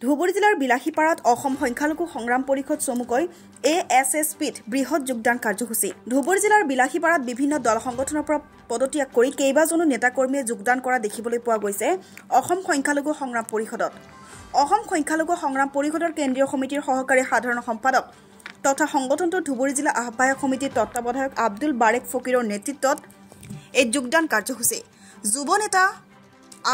ধুবুৰী জিলাৰ বিলাসীপাৰাত অসম সংখ্যালঘু সংগ্ৰাম পৰিষদ চমুকৈ ASSPত বৃহৎ যোগদান কাৰ্যসূচী। ধুবুৰী জিলাৰ বিলাসীপাৰাত বিভিন্ন দল সংগঠনৰ পৰা পদত্যাগ কৰি কেইবাজনো নেতাকৰ্মীয়ে যোগদান কৰা দেখিবলৈ পোৱা গৈছে অসম সংখ্যালঘু সংগ্ৰাম পৰিষদত। অসম সংখ্যালঘু সংগ্ৰাম পৰিষদৰ কেন্দ্ৰীয় সমিতিৰ সহকাৰী সাধাৰণ সম্পাদক তথা সংগঠনটোৰ ধুবুৰী জিলা আহ্বায়ক সমিতিৰ তত্ত্বাৱধায়ক আব্দুল বাৰেক ফকিৰৰ নেতৃত্বত এই যোগদান কাৰ্যসূচী। যুৱ নেতা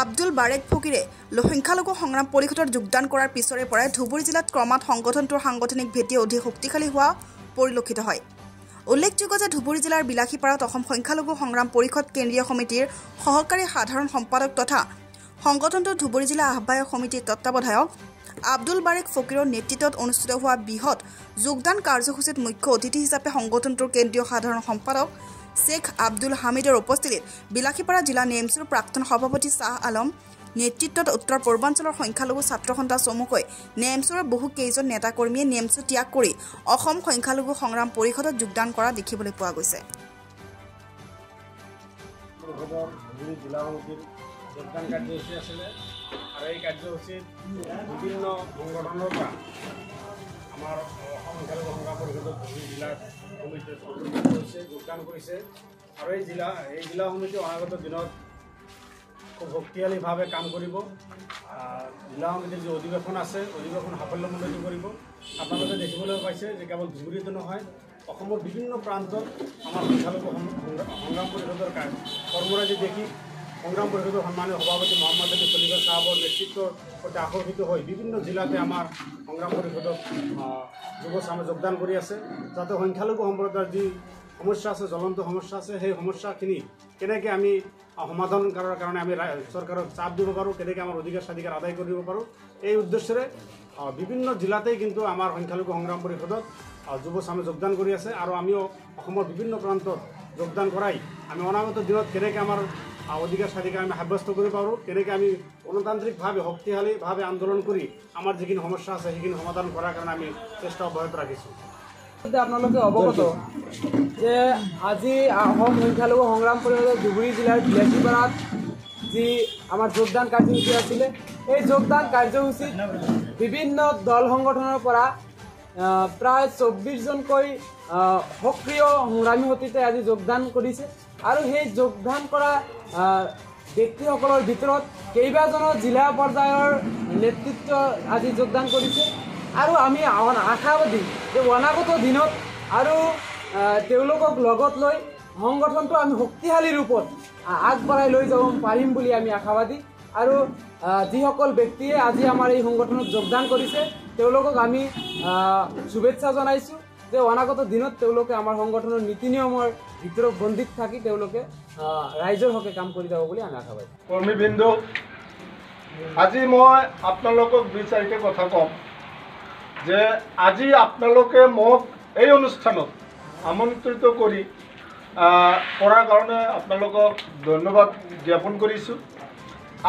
আব্দুল বাৰেক ফকিৰে সংখ্যালঘু সংগ্ৰাম পৰিষদৰ যোগদান কৰাৰ পিছৰে পৰাই ধুবুৰী জিলাত ক্ৰমাৎ সংগঠনটোৰ সাংগঠনিক ভেটি অধিক শক্তিশালী হোৱা পৰিলক্ষিত হয়। উল্লেখযোগ্য যে ধুবুৰী জিলাৰ বিলাসীপাৰাত অসম সংখ্যালঘু সংগ্ৰাম পৰিষদ কেন্দ্ৰীয় সমিতিৰ সহকাৰী সাধাৰণ সম্পাদক তথা সংগঠনটোৰ ধুবুৰী জিলা আহ্বায়ক সমিতিৰ তত্ত্বাৱধায়ক আব্দুল বাৰেক ফকিৰৰ নেতৃত্বত অনুষ্ঠিত হোৱা বৃহৎ যোগদান কাৰ্যসূচীত মুখ্য অতিথি হিচাপে সংগঠনটোৰ কেন্দ্ৰীয় সাধাৰণ সম্পাদক শেখ আব্দুল হামিদৰ উপস্থিতিত বিলাসীপাৰা জিলা নেমছৰ প্ৰাক্তন সভাপতি শ্বাহ আলম নেতৃত্বত উত্তৰ পূৰ্বাঞ্চলৰ সংখ্যালঘু ছাত্ৰ সন্থা চমুকৈ নেমছৰ বহু কেইজন নেতাকৰ্মীয়ে নেমছ ত্যাগ কৰি অসম সংখ্যালঘু সংগ্ৰাম পৰিষদত যোগদান কৰা দেখিবলৈ পোৱা গৈছে। যোগদান কাৰ্যসূচী আছিলে আৰু এই কাৰ্যসূচীত বিভিন্ন সংগঠনৰ পৰা আমাৰ অসম সংখ্যালঘু সংগ্ৰাম পৰিষদৰ ধুবুৰী জিলাৰ সমিতিয়ে যোগদান কৰিছে আৰু এই জিলা সমিতি অনাগত দিনত খুব শক্তিশালীভাৱে কাম কৰিব। জিলা সমিতিৰ যি অধিৱেশন আছে অধিৱেশন সাফল্যমণ্ডিত কৰিব। আপোনালোকে দেখিবলৈ পাইছে যে কেৱল ধুবুৰীতে নহয় অসমৰ বিভিন্ন প্ৰান্তত আমাৰ সংখ্যালঘু সংগ্ৰাম পৰিষদৰ কৰ্মৰাজি দেখি সংগ্ৰাম পৰিষদৰ সন্মানীয় সভাপতি মহম্মদ আলী খলিফা সাহেবৰ নেতৃত্বৰ প্ৰতি আকৰ্ষিত হৈ বিভিন্ন জিলাতে আমাৰ সংগ্ৰাম পৰিষদত যুৱচামে যোগদান কৰি আছে, যাতে সংখ্যালঘু সম্প্ৰদায়ৰ যি সমস্যা আছে, জ্বলন্ত সমস্যা আছে, সেই সমস্যাখিনি কেনেকৈ আমি সমাধান কৰাৰ কাৰণে আমি চৰকাৰক চাপ দিব পাৰোঁ, কেনেকৈ আমাৰ অধিকাৰ স্বাধিকাৰ আদায় কৰিব পাৰোঁ, এই উদ্দেশ্যৰে বিভিন্ন জিলাতেই কিন্তু আমাৰ সংখ্যালঘু সংগ্ৰাম পৰিষদত যুৱচামে যোগদান কৰি আছে। আৰু আমিও অসমৰ বিভিন্ন প্ৰান্তত যোগদান কৰাই আমি অনাগত দিনত কেনেকৈ আমাৰ অধিকাৰ স্বাধিকাৰ আমি সাব্যস্ত কৰিব পাৰোঁ, কেনেকৈ আমি গণতান্ত্ৰিকভাৱে শক্তিশালীভাৱে আন্দোলন কৰি আমাৰ যিখিনি সমস্যা আছে সেইখিনি সমাধান কৰাৰ কাৰণে আমি চেষ্টা অব্যাহত ৰাখিছোঁ। আপোনালোকে অৱগত যে আজি অসম সংখ্যালঘু সংগ্ৰাম পৰিষদৰ ধুবুৰী জিলাৰ বিলাসীপাৰাত যি আমাৰ যোগদান কাৰ্যসূচী আছিলে, এই যোগদান কাৰ্যসূচীত বিভিন্ন দল সংগঠনৰ পৰা প্ৰায় 24জনকৈ সক্ৰিয় সংগ্ৰামী সতীৰ্থই আজি যোগদান কৰিছে আৰু সেই যোগদান কৰা ব্যক্তিসকলৰ ভিতৰত কেইবাজনো জিলা পৰ্যায়ৰ নেতৃত্ব আজি যোগদান কৰিছে আৰু আমি আশাবাদী যে অনাগত দিনত আৰু তেওঁলোকক লগত লৈ সংগঠনটো আমি শক্তিশালী ৰূপত আগবঢ়াই লৈ যাব পাৰিম বুলি আমি আশাবাদী। আৰু যিসকল ব্যক্তিয়ে আজি আমাৰ এই সংগঠনত যোগদান কৰিছে তেওঁলোকক আমি শুভেচ্ছা জনাইছোঁ যে অনাগত দিনত তেওঁলোকে আমাৰ সংগঠনৰ নীতি নিয়মৰ ভিতৰত বন্দীত থাকি তেওঁলোকে ৰাইজৰ হকে কাম কৰি যাব বুলি আমি আশাবাদী। কৰ্মীবৃন্দ, আজি মই আপোনালোকক 2-4টা কথা ক'ম যে আজি আপোনালোকে মোক এই অনুষ্ঠানত আমন্ত্ৰিত কৰাৰ কাৰণে আপোনালোকক ধন্যবাদ জ্ঞাপন কৰিছোঁ।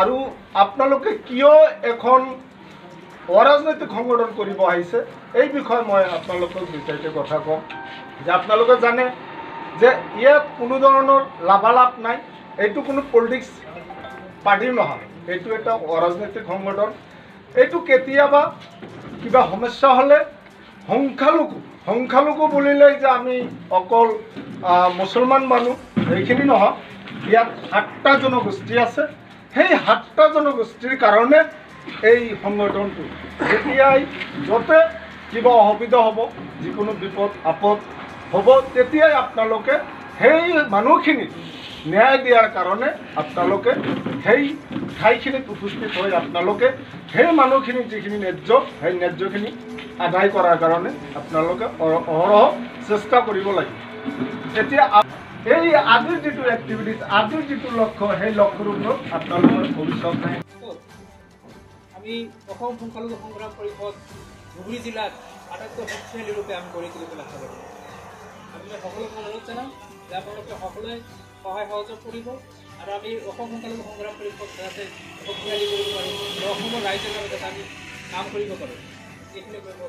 আৰু আপোনালোকে কিয় এখন অৰাজনৈতিক সংগঠন কৰিব আহিছে এই বিষয়ে মই আপোনালোকক 2-4টা কথা ক'ম। যে আপোনালোকে জানে যে ইয়াত কোনো ধৰণৰ লাভালাভ নাই, এইটো কোনো পলিটিক্স পাৰ্টি নহয়, এইটো এটা অৰাজনৈতিক সংগঠন। এইটো কেতিয়াবা কিবা সমস্যা হ'লে সংখ্যালঘু বুলিলেই যে আমি অকল মুছলমান মানুহ সেইখিনি নহয়, ইয়াত 7টা জনগোষ্ঠী আছে। সেই 7টা জনগোষ্ঠীৰ কাৰণে এই সংগঠনটো যেতিয়াই য'তে কিবা অসুবিধা হ'ব, যিকোনো বিপদ আপদ হ'ব, তেতিয়াই আপোনালোকে সেই মানুহখিনিক ন্যায় দিয়াৰ কাৰণে আপোনালোকে সেই ঠাইখিনিত উপস্থিত হৈ আপোনালোকে সেই মানুহখিনিক যিখিনি ন্যায্য সেই ন্যায্যখিনি আদায় কৰাৰ কাৰণে আপোনালোকে অহৰহ চেষ্টা কৰিব লাগিব। তেতিয়া এই আজিৰ যিটো এক্টিভিটিছ, আজিৰ যিটো লক্ষ্য, সেই লক্ষ্যৰ ওপৰত আপোনালোকৰ ভৱিষ্যত নাই। আমি অসম সংখ্যালঘু সংগ্ৰাম পৰিষদ ধুবুৰী জিলাত আটাইতকৈ শক্তিশালী ৰূপে আমি গঢ়ি তুলিবলৈ আশা কৰোঁ। আমি সকলোকে অনুৰোধ জনাম যে আপোনালোকে সকলোৱে সহায় সহযোগ কৰিব আৰু আমি অসম সংখ্যালঘু সংগ্ৰাম পৰিষদ যাতে শক্তিশালী কৰিব পাৰোঁ আৰু অসমৰ ৰাইজৰ লগত আমি কাম কৰিব পাৰোঁ, এইখিনি কৰিব